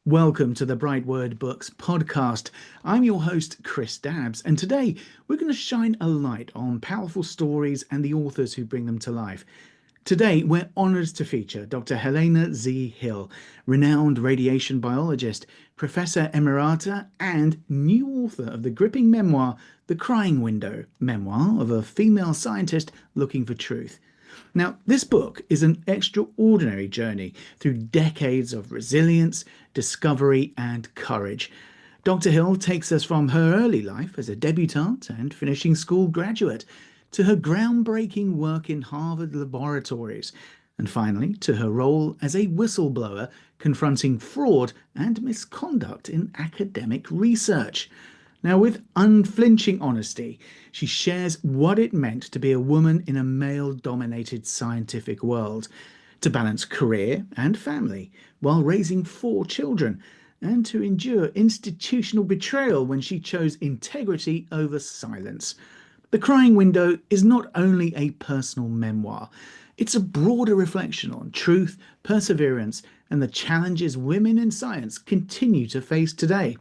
Welcome to the BrightWord Books Podcast. I'm your host, Chris Dabbs, and today we're going to shine a light on powerful stories and the authors who bring them to life. Today, we're honoured to feature Dr. Helene Z. Hill, renowned radiation biologist, Professor Emerita, and new author of the gripping memoir, The Crying Window, memoir of a female scientist looking for truth. Now, this book is an extraordinary journey through decades of resilience, discovery, and courage. Dr. Hill takes us from her early life as a debutante and finishing school graduate to her groundbreaking work in Harvard laboratories, and finally to her role as a whistleblower confronting fraud and misconduct in academic research. Now, with unflinching honesty, she shares what it meant to be a woman in a male dominated scientific world, to balance career and family while raising 4 children, and to endure institutional betrayal when she chose integrity over silence. The Crying Window is not only a personal memoir, it's a broader reflection on truth, perseverance, and the challenges women in science continue to face today.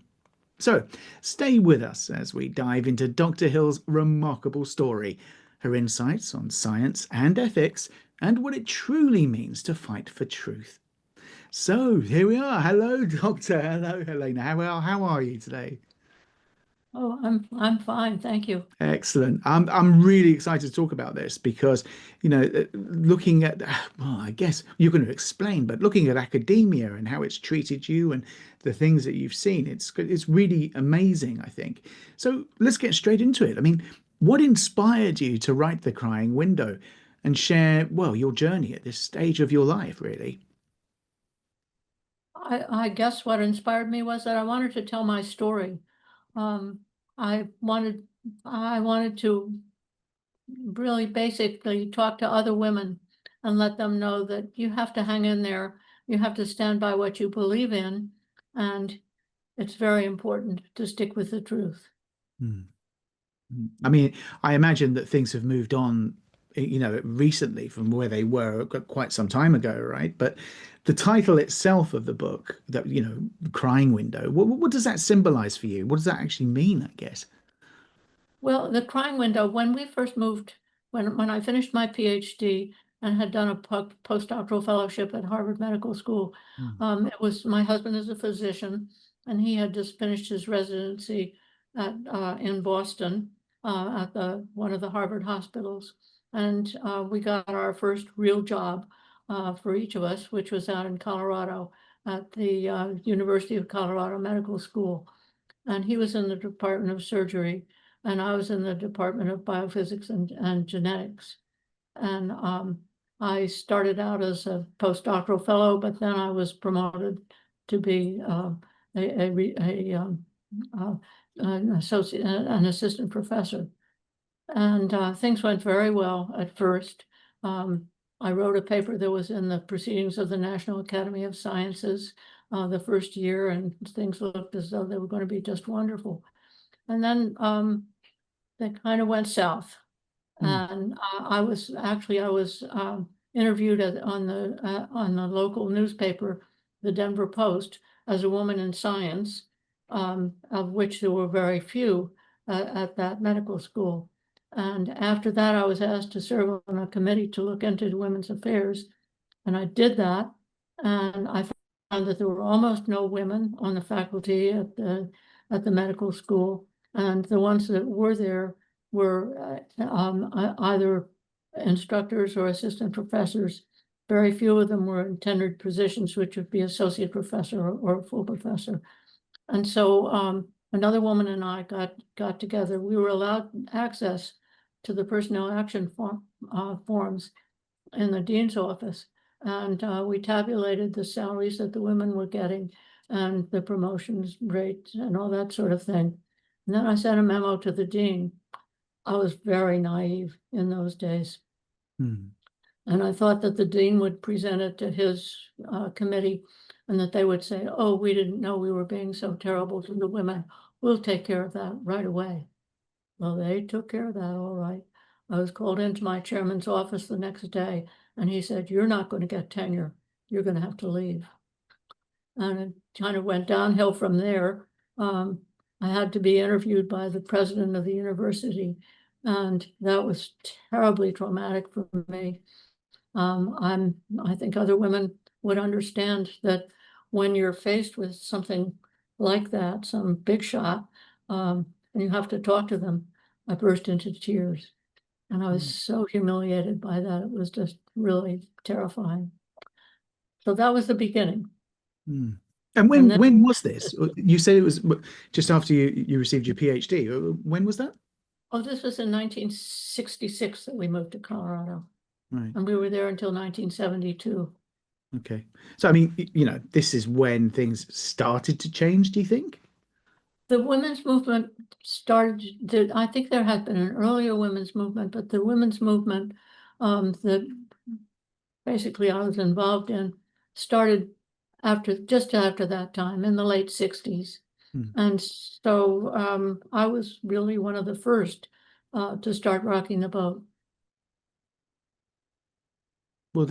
So, stay with us as we dive into Dr. Hill's remarkable story, her insights on science and ethics, and what it truly means to fight for truth. So, here we are. Hello, Doctor. Hello, Helena. How are you today? Oh, I'm fine, thank you. Excellent. I'm really excited to talk about this because, looking at, well, I guess you're going to explain, but looking at academia and how it's treated you and the things that you've seen, it's really amazing, I think. So let's get straight into it. I mean, what inspired you to write The Crying Window and share, well, your journey at this stage of your life, really? I guess what inspired me was that I wanted to tell my story. Um, I wanted I wanted to really basically talk to other women and let them know that you have to hang in there, you have to stand by what you believe in, and it's very important to stick with the truth. Hmm. I mean, I imagine that things have moved on, recently from where they were quite some time ago, right? But the title itself of the book, that, The Crying Window, what does that symbolize for you? What does that actually mean, I guess? Well, the crying window, when we first moved, when I finished my PhD and had done a postdoctoral fellowship at Harvard Medical School, Mm. it was my husband is a physician, and he had just finished his residency at in Boston at the one of the Harvard hospitals, and we got our first real job for each of us, which was out in Colorado at the University of Colorado Medical School, and he was in the Department of Surgery, and I was in the Department of Biophysics and Genetics. And I started out as a postdoctoral fellow, but then I was promoted to be uh, an assistant professor. And things went very well at first. Um, I wrote a paper that was in the Proceedings of the National Academy of Sciences the first year, and things looked as though they were going to be just wonderful. And then they kind of went south. Mm. And I was interviewed on the local newspaper, the Denver Post, as a woman in science, of which there were very few at that medical school. And after that, I was asked to serve on a committee to look into women's affairs, and I did that. And I found that there were almost no women on the faculty at the medical school, and the ones that were there were either instructors or assistant professors. Very few of them were in tenured positions, which would be associate professor or full professor. And so another woman and I got together. We were allowed access to the personnel action forms in the dean's office, and we tabulated the salaries that the women were getting and the promotions rates and all that sort of thing. And then I sent a memo to the dean. I was very naive in those days. Mm. And I thought that the dean would present it to his committee and that they would say, oh, we didn't know we were being so terrible to the women. We'll take care of that right away. Well, they took care of that all right. I was called into my chairman's office the next day, and he said, you're not going to get tenure. You're going to have to leave. and it kind of went downhill from there. I had to be interviewed by the president of the university, and that was terribly traumatic for me. I think other women would understand that when you're faced with something like that, some big shot, and you have to talk to them, I burst into tears. And I was Mm. so humiliated by that. It was just really terrifying. So that was the beginning. Mm. And And then, when was this? You said it was just after you received your PhD. When was that? oh, this was in 1966 that we moved to Colorado, Right. and we were there until 1972. Okay. So I mean, this is when things started to change, do you think? The women's movement started, I think there had been an earlier women's movement, but the women's movement that basically I was involved in started just after that time in the late 60s. Hmm. And so I was really one of the first to start rocking the boat. Well,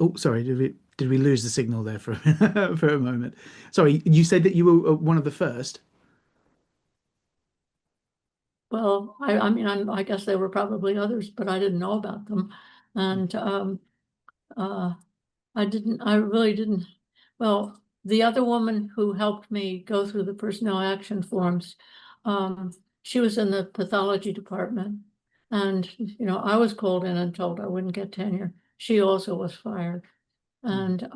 oh, sorry, did we lose the signal there for for a moment? Sorry, you said that you were one of the first. Well, I mean, I guess there were probably others, but I didn't know about them. And uh, I really didn't. Well, the other woman who helped me go through the personnel action forms, um, she was in the pathology department. And, I was called in and told I wouldn't get tenure. She also was fired. Mm.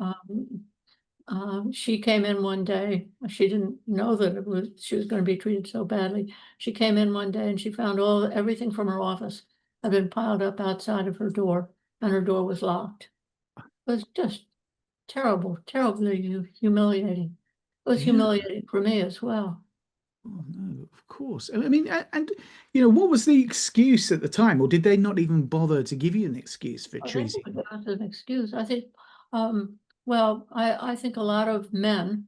And she came in one day. She didn't know that she was going to be treated so badly. She came in one day and she found everything from her office had been piled up outside of her door, and her door was locked. It was just terrible, terribly humiliating. It was Yeah. humiliating for me as well. Oh no, of course. I mean, and what was the excuse at the time, or did they not even bother to give you an excuse for I think treating? that's an excuse. I think, well, I think a lot of men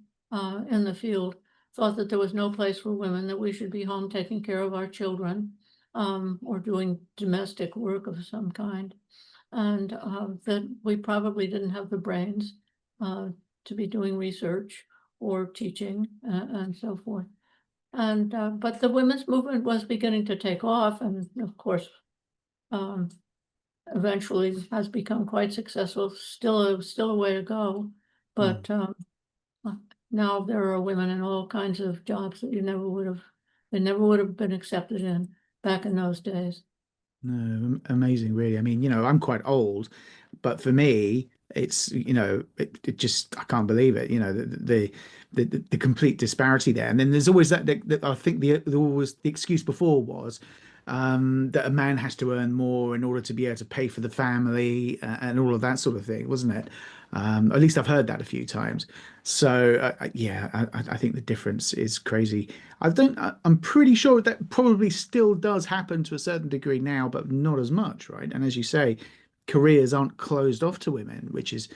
in the field thought that there was no place for women, that we should be home taking care of our children, or doing domestic work of some kind, and that we probably didn't have the brains uh, to be doing research or teaching and so forth. And but the women's movement was beginning to take off, and of course, um, eventually has become quite successful. Still a way to go, Mm. but now there are women in all kinds of jobs that they never would have been accepted in back in those days. No, amazing, really. I mean, I'm quite old, but for me, it's, it just, I can't believe it, the complete disparity there. And then there's always that I think always the excuse before was that a man has to earn more in order to be able to pay for the family and all of that sort of thing, wasn't it? At least I've heard that a few times. So yeah, I think the difference is crazy. I'm pretty sure that probably still does happen to a certain degree now, but not as much, right? And as you say, careers aren't closed off to women, which is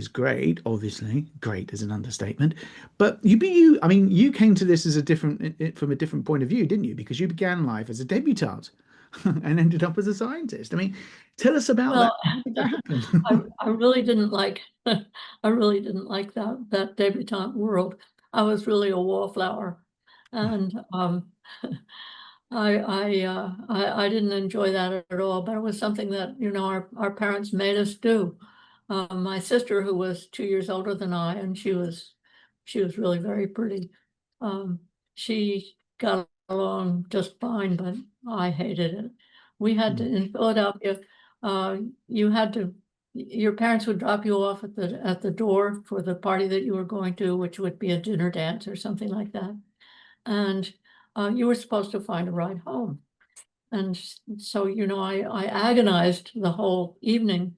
great. Obviously, great is an understatement. But I mean, you came to this as from a different point of view, didn't you? Because you began life as a debutante and ended up as a scientist. I mean, tell us about that. Well, How did that I, happen? I really didn't like I really didn't like that debutante world. I was really a wallflower, and I didn't enjoy that at all. But it was something that our parents made us do. My sister, who was 2 years older than I, and she was really very pretty. Um, she got along just fine, but I hated it. We had to, in Philadelphia, uh, you had to, your parents would drop you off at the door for the party that you were going to, which would be a dinner dance or something like that. And you were supposed to find a ride home. And so, I agonized the whole evening,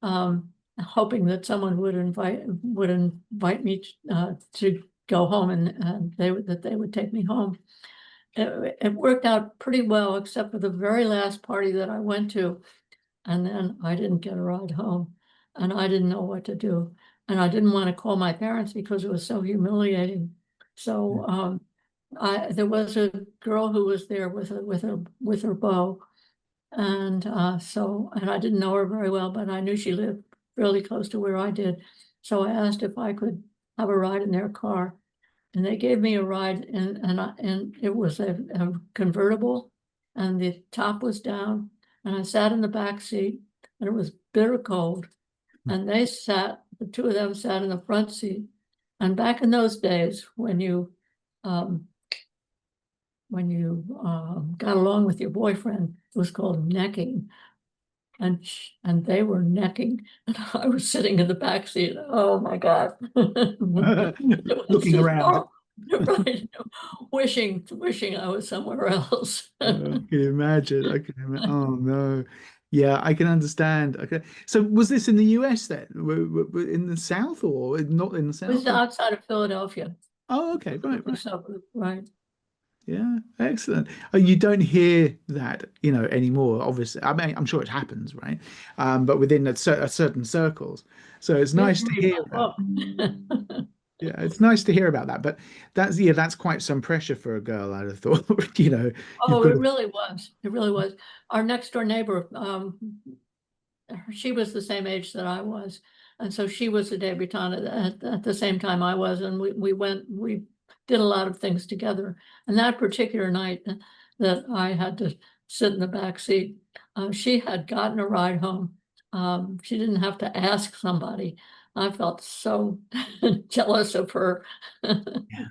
hoping that someone would invite me to go home, and they would take me home. It worked out pretty well, except for the very last party that I went to, and then I didn't get a ride home, and I didn't know what to do, and I didn't want to call my parents because it was so humiliating. So there was a girl who was there with her beau, and I didn't know her very well, but I knew she lived really close to where I did. So I asked if I could have a ride in their car, and they gave me a ride, and it was a convertible, and the top was down, and I sat in the back seat, and it was bitter cold, and the two of them sat in the front seat. And back in those days, when you got along with your boyfriend, it was called necking. And they were necking, and I was sitting in the back seat. Oh my God. It was Looking just around. horrible. Right. Wishing I was somewhere else. I can imagine. Oh no. Yeah, I can understand. Okay. So was this in the US then? In the South or not in the It was South? outside of Philadelphia, Oh, okay. Right, the right. suburb, right? Yeah, excellent. You don't hear that, anymore, obviously. I mean, I'm sure it happens, right? But within certain circles. So it's You nice can to read hear my that. book. Yeah, it's nice to hear about that. But that's quite some pressure for a girl, I'd have thought. You've Oh, got it to. really was. It really was. Our next door neighbor, she was the same age that I was. And so she was a debutante at the same time I was. And we did a lot of things together. And that particular night that I had to sit in the back seat, she had gotten a ride home. She didn't have to ask somebody. I felt so jealous of her. Yeah,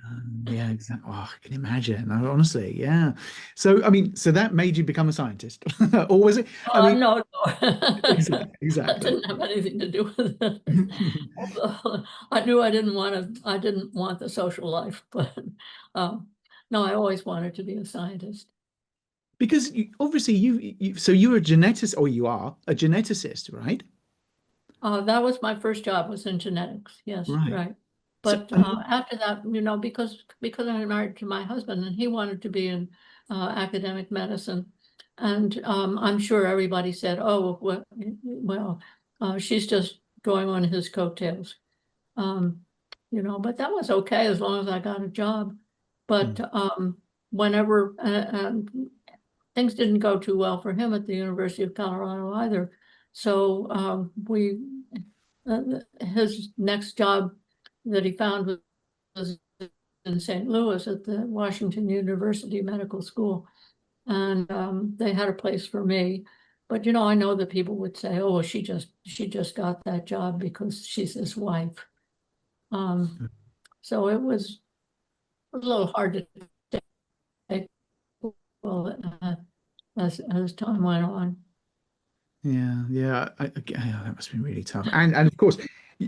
yeah, exactly. Oh, I can imagine. No, honestly, yeah. So, I mean, so that made you become a scientist, or was it? I mean, No, no. exactly, That exactly. didn't have anything to do with it. Although I knew I didn't want the social life, but um, no, I always wanted to be a scientist. Because obviously so you're a geneticist, or you are a geneticist, right? That was my first job, was in genetics. Yes, Right. right. So, But after that, because I married to my husband and he wanted to be in academic medicine, and I'm sure everybody said, "Oh, she's just going on his coattails." Um, but that was okay as long as I got a job. But mm, whenever things didn't go too well for him at the University of Colorado either. So we his next job that he found was in St. Louis at the Washington University Medical School, and they had a place for me. But I know that people would say, "Oh, well, she just got that job because she's his wife." Um, so it was a little hard to take, well, as time went on. yeah, yeah. Yeah, that must be really tough. And of course,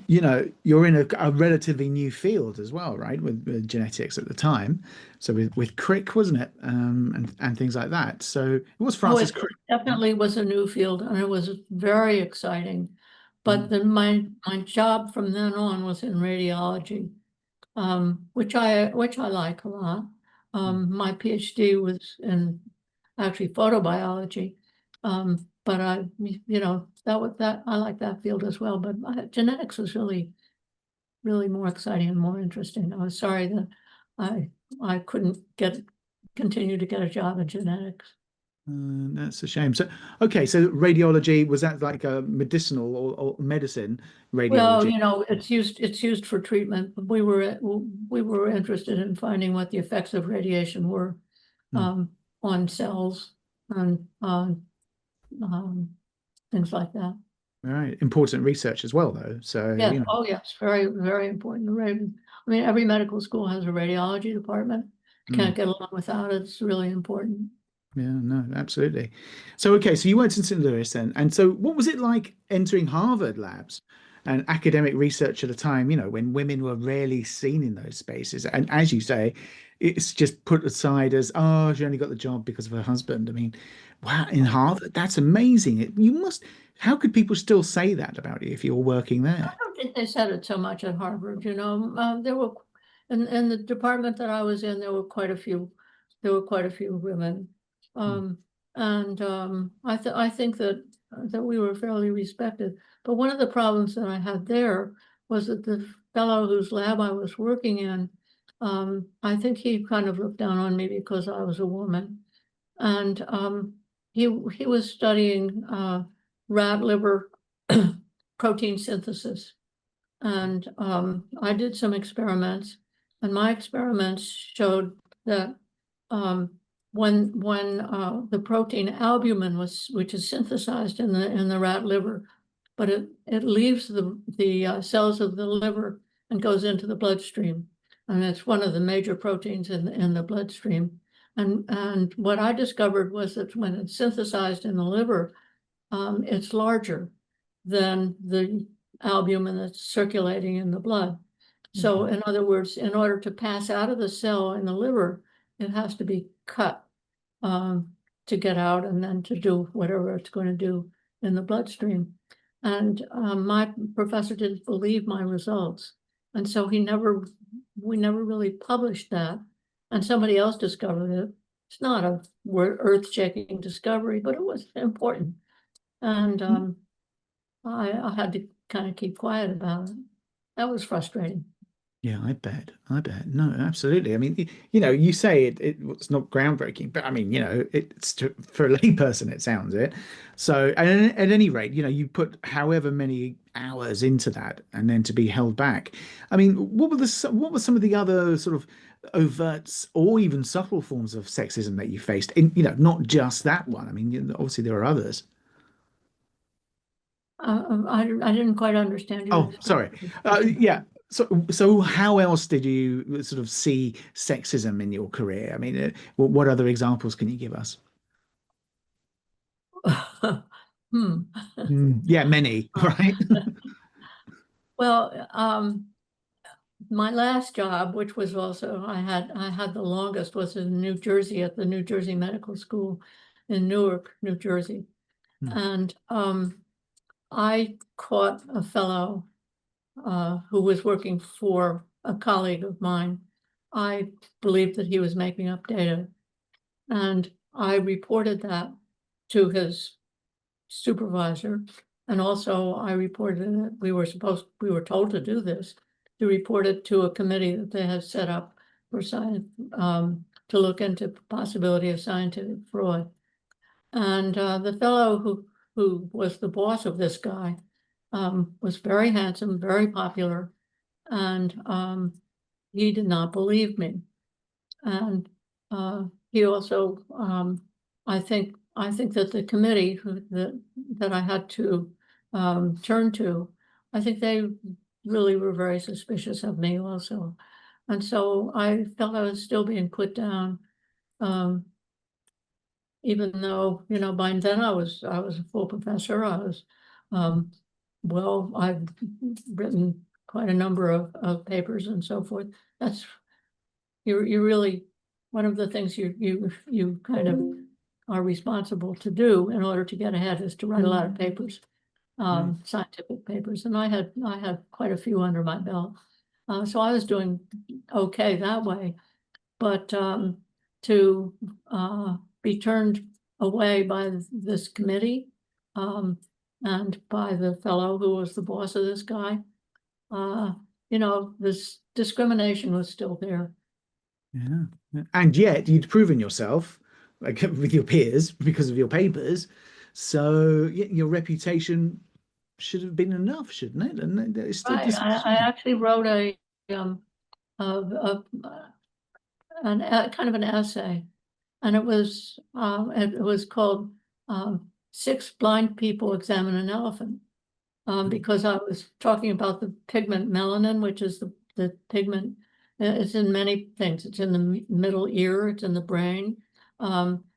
you're in a relatively new field as well, right? With genetics at the time. So with Crick, wasn't it? And things like that. So it was Oh, Francis it Crick. definitely was a new field and it was very exciting. But Mm, then my job from then on was in radiology, which I like a lot. mm. My PhD was in actually photobiology. But I like that field as well. But genetics was really, really more exciting and more interesting. I was sorry that I I couldn't continue to get a job in genetics. That's a shame. So, okay, so radiology, was that like a medicinal or medicine Well, radiology? it's used for treatment. We were interested in finding what the effects of radiation were Hmm. um, on cells and on things like that. All right. Important research as well, though. So, Yeah. Oh, yes. Very, very important. I mean, every medical school has a radiology department. mm, Can't get along without it. It's really important. yeah, no, absolutely. So, okay, so you worked in St. Louis then. And so what was it like entering Harvard labs and academic research at a time, when women were rarely seen in those spaces? And as you say, it's just put aside as, oh, she only got the job because of her husband. I mean, wow, in Harvard, that's amazing. How could people still say that about you if you're working I there? don't think they said it so much at Harvard, there were, in the department that I was in, there were quite a few women. Hmm. Um, and I think that we were fairly respected. But one of the problems that I had there was that the fellow whose lab I was working in, I think he kind of looked down on me because I was a woman. And he was studying rat liver protein synthesis. And I did some experiments, and my experiments showed that when the protein albumin which is synthesized in the rat liver, but it leaves the cells of the liver and goes into the bloodstream, and it's one of the major proteins in the bloodstream. And what I discovered was that when it's synthesized in the liver, it's larger than the albumin that's circulating in the blood. So in other words, in order to pass out of the cell in the liver, it has to be cut to get out and then to do whatever it's going to do in the bloodstream. And my professor didn't believe my results. And so we never really published that. And somebody else discovered it. It's not a earth-shaking discovery, but it was important. And I had to kind of keep quiet about it. That was frustrating. Yeah, I bet. I bet. No, absolutely. I mean, you say it's not groundbreaking, but I mean, for a layperson, it sounds it. So, and at any rate, you put however many hours into that, and then to be held back. I mean, what were some of the other sort of overt or even subtle forms of sexism that you faced? Not just that one. I mean, obviously there are others. I didn't quite understand your Oh, sorry. Yeah. So how else did you sort of see sexism in your career? I mean, what other examples can you give us? Hmm. Yeah, many, right? Well, my last job, which was also I had the longest, was in New Jersey at the New Jersey Medical School in Newark, New Jersey. Hmm. And I caught a fellow who was working for a colleague of mine. I believed that he was making up data, and I reported that to his supervisor. And also I reported that we were told to do this, to report it to a committee that they had set up for science, to look into the possibility of scientific fraud. And the fellow who was the boss of this guy was very handsome, very popular, and he did not believe me. And he also, I think that the committee that I had to turn to, I think they really were very suspicious of me also. And so I felt I was still being put down, um, even though, by then I was a full professor. I've written quite a number of papers and so forth. That's you're really, one of the things you kind of are responsible to do in order to get ahead is to write a lot of papers, Right. scientific papers, and I had quite a few under my belt, so I was doing okay that way. But to be turned away by this committee, and by the fellow who was the boss of this guy, this discrimination was still there. Yeah. And yet you'd proven yourself, like with your peers, because of your papers. So your reputation should have been enough, shouldn't it? And it's still Right. I disillusioning. actually wrote um a kind of an essay, and it was called Six Blind People Examine an Elephant, because I was talking about the pigment melanin, which is the pigment. It's in many things. It's in the middle ear. It's in the brain.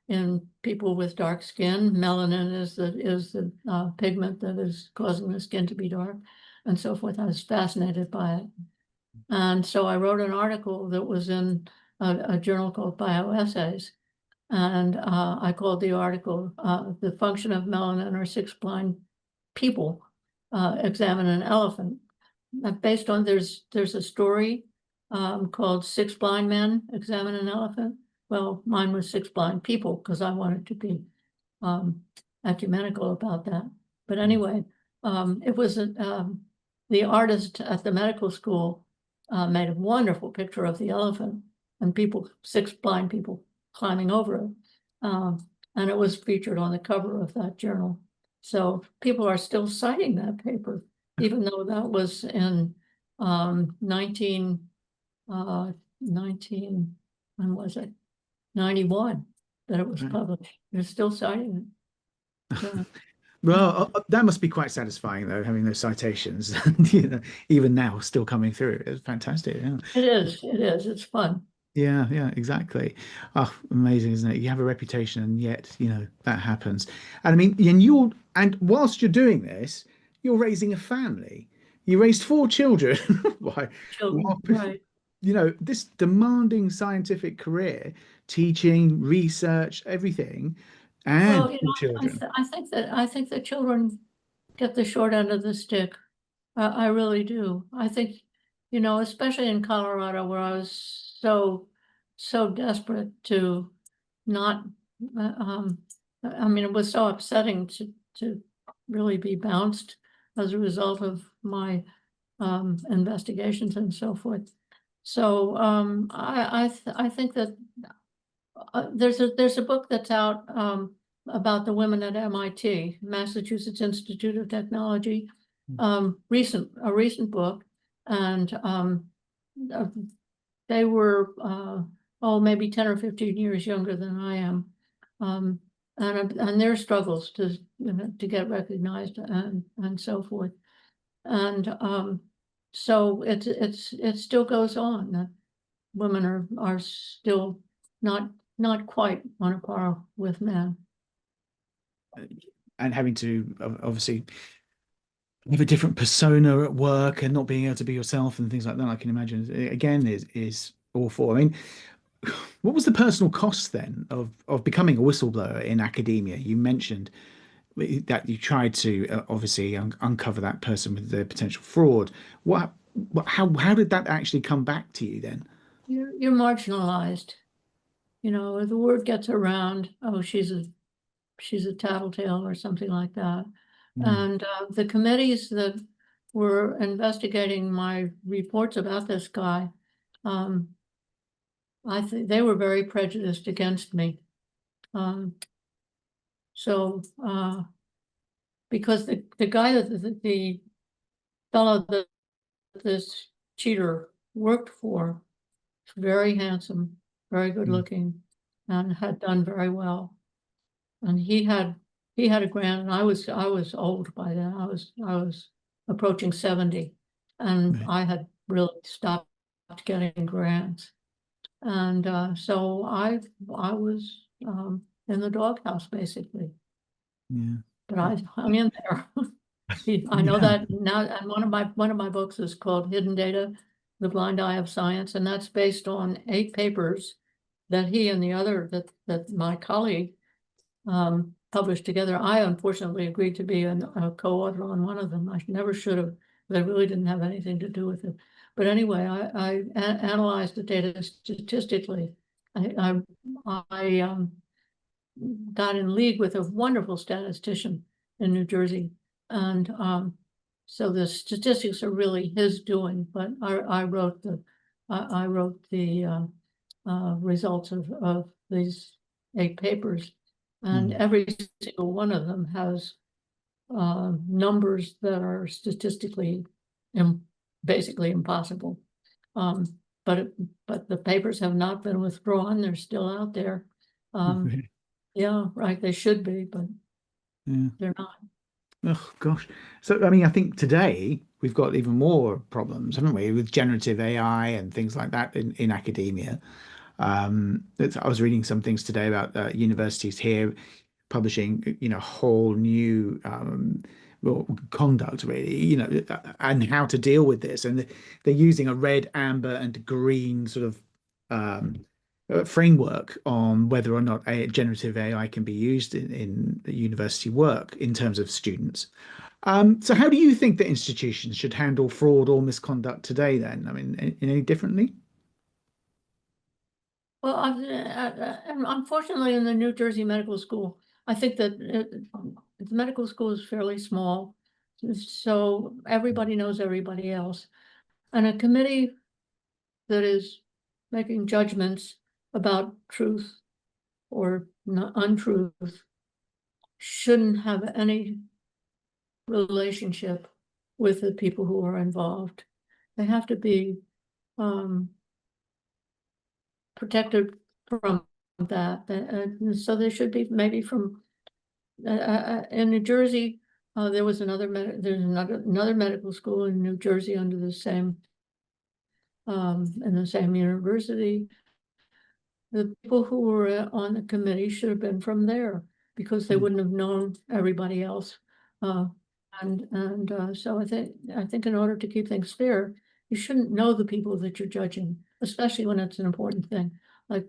In people with dark skin, melanin is the pigment that is causing the skin to be dark, and so forth. I was fascinated by it, and so I wrote an article that was in a journal called Bioessays, and I called the article "The Function of Melanin or Six Blind People Examine an Elephant." Based on there's a story called Six Blind Men Examine an Elephant. Well, mine was Six Blind People because I wanted to be um, ecumenical about that. But anyway, it was the artist at the medical school made a wonderful picture of the elephant and six blind people climbing over it. And it was featured on the cover of that journal. So people are still citing that paper even though that was in 19, when was it? 91 that it was Right. published. They're still citing it. Yeah. Well, that must be quite satisfying though, having those citations, even now still coming through. It's fantastic. Yeah. It is. It is. It's fun. Yeah, yeah, exactly. Oh, amazing, isn't it? You have a reputation and yet, that happens. And I mean, and whilst you're doing this, you're raising a family. You raised four children. Why? Children, While, right. this demanding scientific career, teaching, research, everything, and Well, four children. I think that children get the short end of the stick. I really do. I think, especially in Colorado where I was so desperate to not, I mean, it was so upsetting to really be bounced as a result of my investigations and so forth. So I think that there's a book that's out about the women at MIT, Massachusetts Institute of Technology, a recent book, and uh, they were maybe 10 or 15 years younger than I am, and their struggles to get recognized and so forth, and so it still goes on that women are still not quite on a par with men. And having to obviously have a different persona at work and not being able to be yourself and things like that, I can imagine again is awful. I mean, what was the personal cost then of becoming a whistleblower in academia? You mentioned that you tried to obviously uncover that person with the potential fraud. How did that actually come back to you then? You're marginalized. The word gets around, oh, she's a tattletale or something like that. Mm, And the committees that were investigating my reports about this guy, um, I think they were very prejudiced against me. Um, so because the guy that the fellow that this cheater worked for, very handsome, very good mm, looking, and had done very well. And he had a grant, and I was old by then. I was approaching 70, and right, I had really stopped getting grants. And so I was in the doghouse basically, yeah. but I hung in there. I know Yeah. that now, and one of my books is called Hidden Data: The Blind Eye of Science, and that's based on 8 papers that he and the other that my colleague published together. I unfortunately agreed to be a co-author on one of them. I never should have, but I really didn't have anything to do with it. But anyway, I analyzed the data statistically. I got in league with a wonderful statistician in New Jersey, and so the statistics are really his doing. But I wrote the results of these 8 papers, and Mm, every single one of them has numbers that are statistically basically impossible. Um, but the papers have not been withdrawn; they're still out there. Um, okay. yeah, right. They should be, but Yeah. they're not. Oh gosh. So I mean, I think today we've got even more problems, haven't we, with generative AI and things like that in academia. I was reading some things today about universities here publishing, whole new well, conduct really, and how to deal with this. And they're using a red, amber, and green sort of framework on whether or not generative AI can be used in the university work in terms of students. So how do you think that institutions should handle fraud or misconduct today then? I mean, in any differently? Well, unfortunately, in the New Jersey Medical School, I think that the medical school is fairly small, so everybody knows everybody else. And a committee that is making judgments about truth or untruth shouldn't have any relationship with the people who are involved. They have to be protected from that. So they should be maybe from in New Jersey. There was another medical school in New Jersey under the same in the same university. The people who were on the committee should have been from there because they wouldn't have known everybody else. So I think in order to keep things fair, you shouldn't know the people that you're judging, especially when it's an important thing, like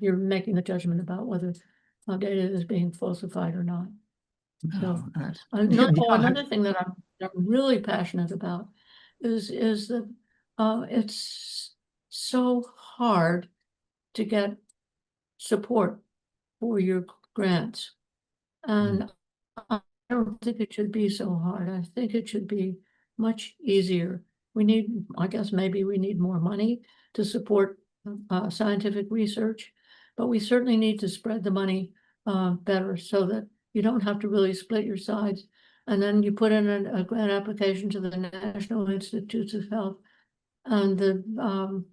you're making a judgment about whether data is being falsified or not. So another thing that I'm really passionate about is that it's so hard to get support for your grants. And I don't think it should be so hard. I think it should be much easier. I guess maybe we need more money to support scientific research, but we certainly need to spread the money better so that you don't have to really split your sides. And then you put in a grant application to the National Institutes of Health, and the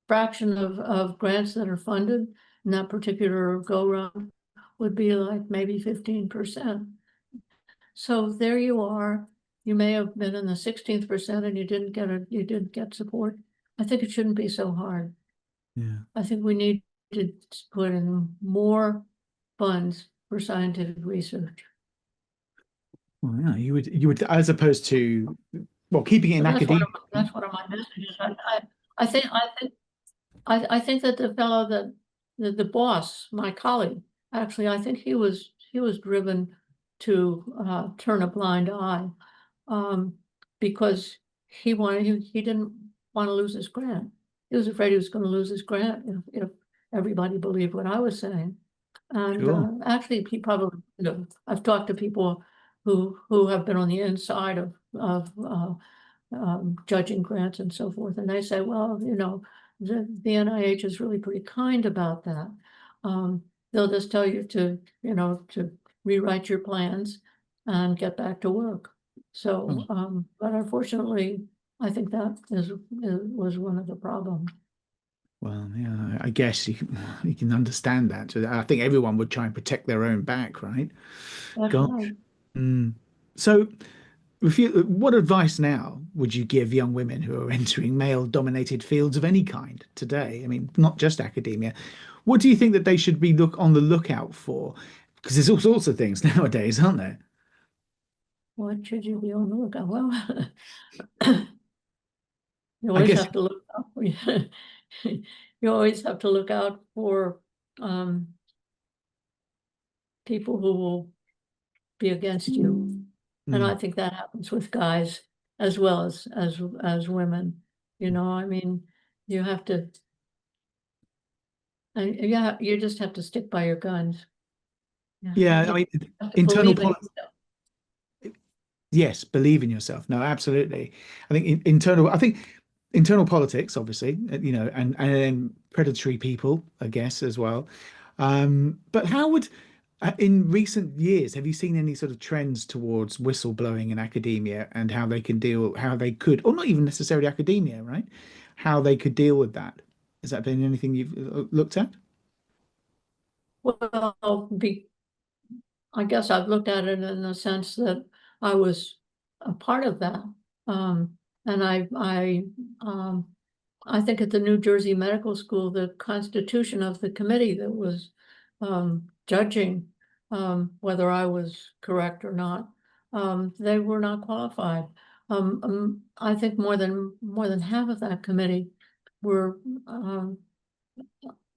fraction of grants that are funded in that particular go-round would be like maybe 15%. So there you are. You may have been in the 16th percent and you didn't get support. I think it shouldn't be so hard. Yeah. I think we need to put in more funds for scientific research. Well, yeah, you would, as opposed to, well, keeping it in academia. That's one of my messages. I think that the fellow that the boss, my colleague, actually, I think he was driven to turn a blind eye because he didn't want to lose his grant. He was afraid he was going to lose his grant if everybody believed what I was saying. And Sure. actually, he probably, I've talked to people who have been on the inside of judging grants and so forth, and they say, well, the NIH is really pretty kind about that. They'll just tell you to rewrite your plans and get back to work. So, but unfortunately, I think that was one of the problems. Well, yeah, I guess you can understand that. So I think everyone would try and protect their own back, right? That's Gosh. right. So, what advice now would you give young women who are entering male-dominated fields of any kind today? I mean, not just academia. What do you think that they should be on the lookout for? Because there's all sorts of things nowadays, aren't there? What should you be on the lookout? Well, you I always guess, have to look out. You always have to look out for people who will be against you. And I think that happens with guys as well as women. I mean, you have to, yeah, you just have to stick by your guns. yeah, I You mean, have to internal believe in politics. yourself. Yes, believe in yourself. No, absolutely. I think internal politics, obviously, and then predatory people, I guess, as well. But in recent years, have you seen any sort of trends towards whistleblowing in academia and how they could, or not even necessarily academia, right? How they could deal with that? Has that been anything you've looked at? Well, I guess I've looked at it in the sense that I was a part of that. And I think at the New Jersey Medical School, the constitution of the committee that was judging whether I was correct or not, they were not qualified. I think more than half of that committee were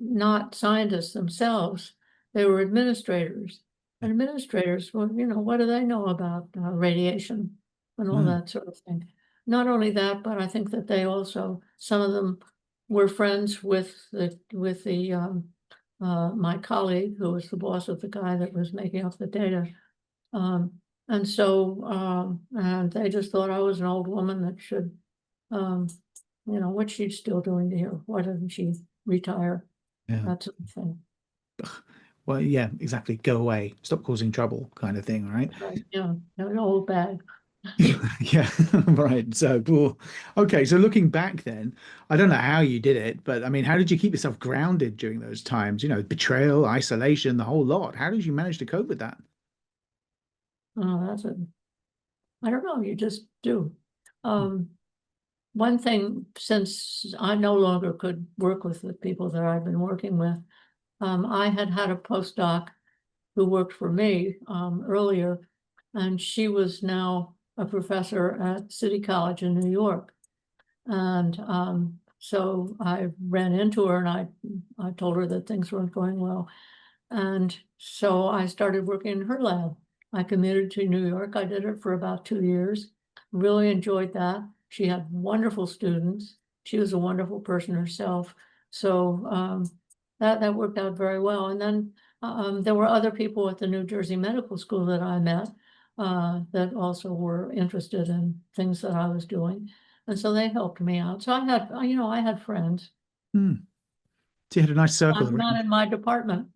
not scientists themselves. They were administrators. And administrators, well, what do they know about radiation and all Mm. that sort of thing? Not only that, but I think that they also, some of them were friends with my colleague, who was the boss of the guy that was making up the data. And they just thought I was an old woman that should, what's she still doing here? Why doesn't she retire? Yeah. That sort of thing. Well, yeah, exactly. Go away. Stop causing trouble, kind of thing, right? Right. Yeah, an old bag. Yeah, right. So, well, okay. So looking back then, I don't know how you did it, but I mean, how did you keep yourself grounded during those times? Betrayal, isolation, the whole lot. How did you manage to cope with that? That's I don't know, you just do. Um, One thing, since I no longer could work with the people that I've been working with, I had a postdoc who worked for me earlier, and she was now a professor at City College in New York. And so I ran into her and I told her that things weren't going well. And so I started working in her lab. I commuted to New York. I did it for about 2 years. Really enjoyed that. She had wonderful students. She was a wonderful person herself. So that worked out very well. And then there were other people at the New Jersey Medical School that I met that also were interested in things that I was doing. And so they helped me out. So I had friends. Hmm. So you had a nice circle I'm not around. in my department.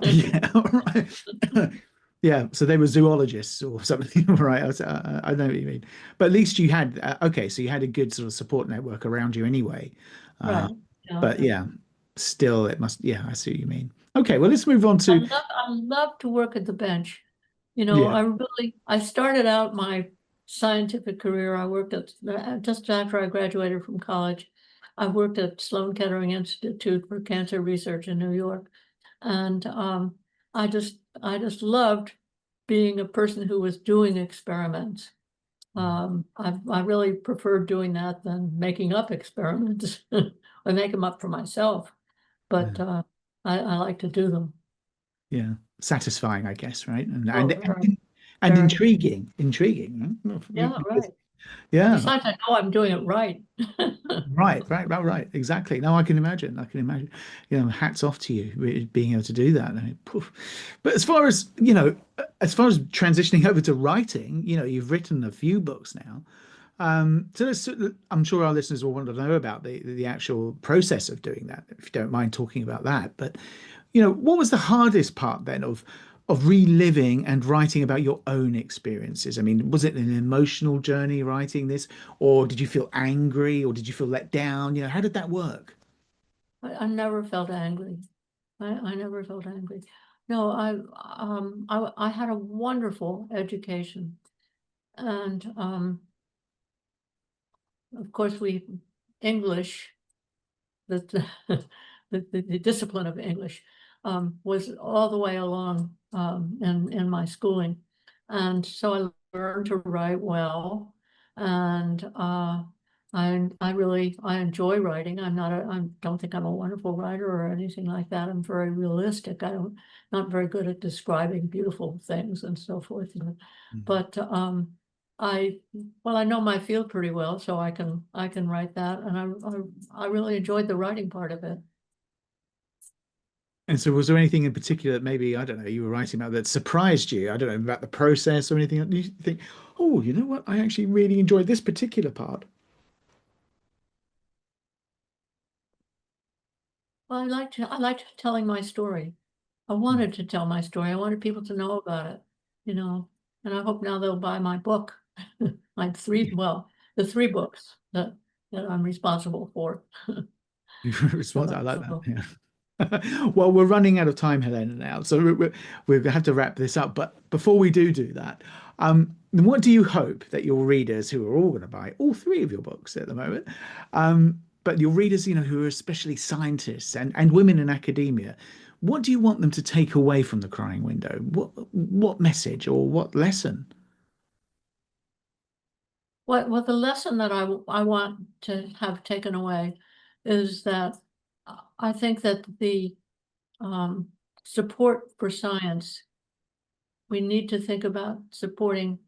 Yeah, all right. Yeah, so they were zoologists or something, right? I know what you mean. But at least you had, okay, so you had a good sort of support network around you anyway. Uh, Right. Yeah. but yeah, still it must, yeah, I see what you mean. Okay, well, let's move on to, I love to work at the bench. yeah. I started out my scientific career. I worked at, just after I graduated from college, I worked at Sloan Kettering Institute for Cancer Research in New York. And I just loved being a person who was doing experiments. I really preferred doing that than making up experiments. I make them up for myself, but Yeah. I like to do them. Yeah, satisfying, I guess, right? And Oh, and very, and very. intriguing, Yeah, because right. yeah, Besides, I know I'm doing it right. right, exactly. No, I can imagine. I can imagine. Hats off to you being able to do that. I mean, poof. But as far as transitioning over to writing, you've written a few books now. I'm sure our listeners will want to know about the actual process of doing that, if you don't mind talking about that. But what was the hardest part then of reliving and writing about your own experiences? I mean, was it an emotional journey writing this, or did you feel angry, or did you feel let down? How did that work? I never felt angry. I never felt angry. No, I had a wonderful education, and of course English, the the discipline of English was all the way along in my schooling. And so I learned to write well. And I enjoy writing. I don't think I'm a wonderful writer or anything like that. I'm very realistic. Not very good at describing beautiful things and so forth. Mhm. But I well, I know my field pretty well, so I can write that, and I really enjoyed the writing part of it. And so, was there anything in particular that maybe, I don't know, you were writing about that surprised you? I don't know, about the process or anything that you think, oh, you know what? I actually really enjoyed this particular part. Well, I liked telling my story. I wanted to tell my story. I wanted people to know about it, you know, and I hope now they'll buy my book. The three books that I'm responsible for. Response. I like that. So, Yeah. Well, we're running out of time, Helena, now, so we're going to have to wrap this up. But before we do that, what do you hope that your readers, who are all going to buy all three of your books at the moment, but your readers, who are especially scientists and women in academia, what do you want them to take away from The Crying Window? What message or what lesson? what the lesson that I want to have taken away is that I think that the um, support for science, we need to think about supporting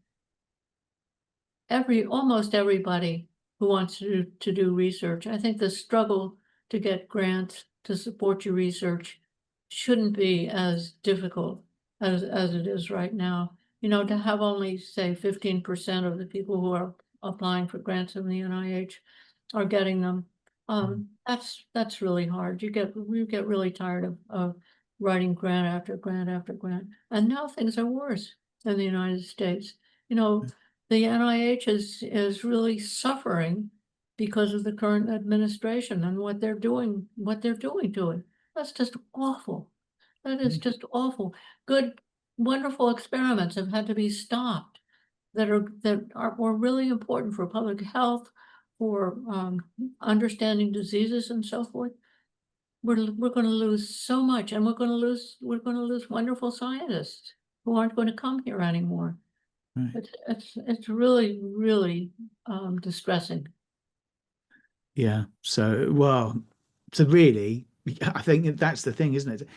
almost everybody who wants to do research. I think the struggle to get grants to support your research shouldn't be as difficult as it is right now. To have only, say, 15% of the people who are applying for grants in the NIH are getting them. That's really hard. You get really tired of writing grant after grant after grant. And now things are worse in the United States. You know, the NIH is really suffering because of the current administration and what they're doing to it. That's just awful. That is just awful. Good, wonderful experiments have had to be stopped were really important for public health, for understanding diseases and so forth. We're going to lose so much, and we're going to lose wonderful scientists who aren't going to come here anymore. Right. It's really, really distressing. Yeah. So, well, so really, I think that's the thing, isn't it?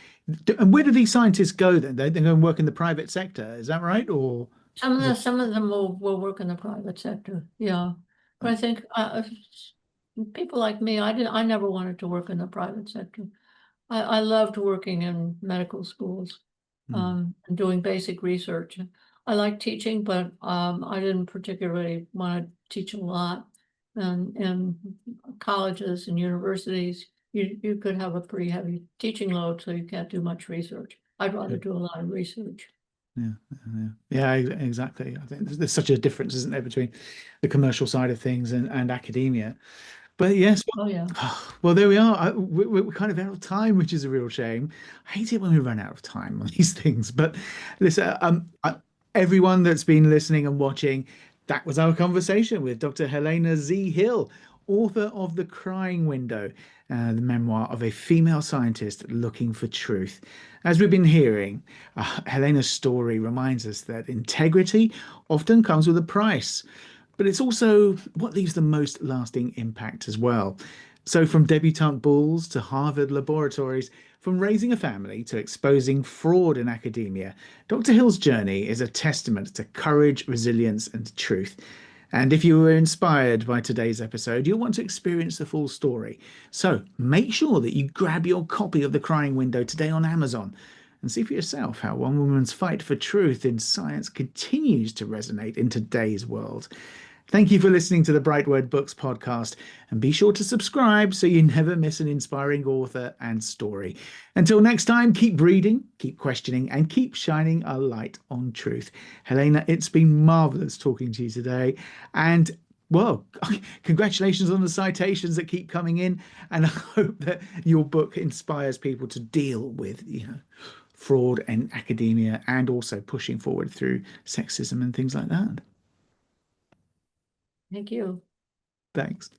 And where do these scientists go then? They go and work in the private sector, is that right? Or is it? Some of them will work in the private sector, yeah. But I think people like me, I never wanted to work in the private sector. I loved working in medical schools, Hmm. and doing basic research. I like teaching, but I didn't particularly want to teach a lot. And in colleges and universities, you could have a pretty heavy teaching load, so you can't do much research. I'd rather do a lot of research. Yeah, yeah, exactly. I think there's such a difference, isn't there, between the commercial side of things and academia. But yes, Oh, yeah. well, there we are. We're kind of out of time, which is a real shame. I hate it when we run out of time on these things. But listen, everyone that's been listening and watching, that was our conversation with Dr. Helena Z. Hill, author of The Crying Window, the memoir of a female scientist looking for truth. As we've been hearing, Helena's story reminds us that integrity often comes with a price, but it's also what leaves the most lasting impact as well. So, from debutante bulls to Harvard laboratories, from raising a family to exposing fraud in academia, Dr. Hill's journey is a testament to courage, resilience, and truth. And if you were inspired by today's episode, you'll want to experience the full story. So make sure that you grab your copy of The Crying Window today on Amazon and see for yourself how one woman's fight for truth in science continues to resonate in today's world. Thank you for listening to the BrightWord Books podcast, and be sure to subscribe so you never miss an inspiring author and story. Until next time, keep reading, keep questioning, and keep shining a light on truth. Helena, it's been marvelous talking to you today, and well, congratulations on the citations that keep coming in, and I hope that your book inspires people to deal with, fraud in academia and also pushing forward through sexism and things like that. Thank you. Thanks.